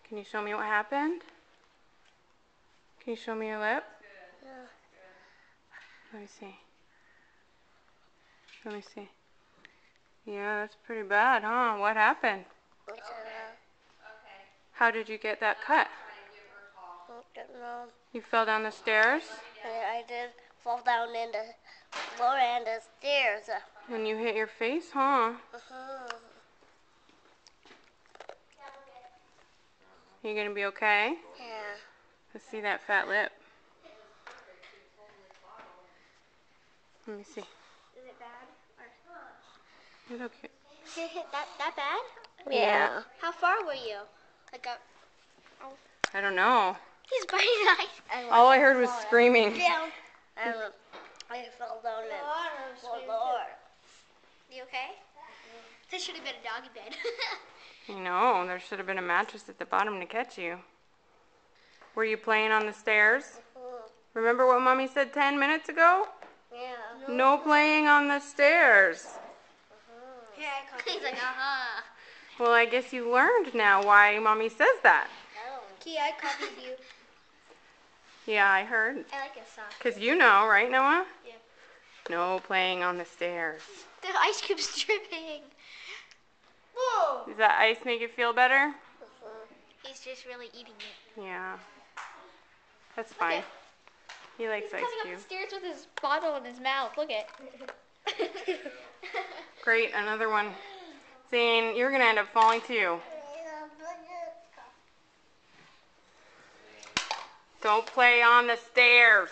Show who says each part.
Speaker 1: Can you show me what happened? Can you show me your lip?
Speaker 2: Yeah.
Speaker 1: Let me see. Let me see. Yeah, that's pretty bad, huh? What happened? How did you get that cut?
Speaker 2: I don't know.
Speaker 1: You fell down the stairs?
Speaker 2: I did fall down in the floor and the stairs.
Speaker 1: And you hit your face, huh? You gonna be okay?
Speaker 2: Yeah.
Speaker 1: Let's see that fat lip. Let me see.
Speaker 3: Is it bad?
Speaker 1: It's okay.
Speaker 3: Did it hit that bad?
Speaker 2: Yeah.
Speaker 3: How far were you? Like
Speaker 1: I don't know.
Speaker 3: he's biting ice.
Speaker 1: All I heard was screaming.
Speaker 2: Yeah. I fell down in the floor.
Speaker 3: You okay? This should have been a doggy bed.
Speaker 1: You know, there should have been a mattress at the bottom to catch you. Were you playing on the stairs? Remember what Mommy said 10 minutes ago?
Speaker 2: Yeah.
Speaker 1: No playing on the stairs.
Speaker 3: Yeah, I caught He's like, uh-huh.
Speaker 1: Well, I guess you learned now why Mommy says that.
Speaker 3: Kia, I copied you.
Speaker 1: Yeah, I heard.
Speaker 3: I like his sock.
Speaker 1: Because you know, right, Noah?
Speaker 3: Yeah.
Speaker 1: No playing on the stairs.
Speaker 3: The ice cube's dripping. Whoa!
Speaker 1: Does that ice make you feel better?
Speaker 3: He's just really eating it.
Speaker 1: Yeah. That's fine.
Speaker 3: Okay.
Speaker 1: He likes
Speaker 3: He's
Speaker 1: ice
Speaker 3: coming up
Speaker 1: cubes.
Speaker 3: the stairs with his bottle in his mouth. Look it.
Speaker 1: Great, another one. Zane, you're going to end up falling too. Don't play on the stairs.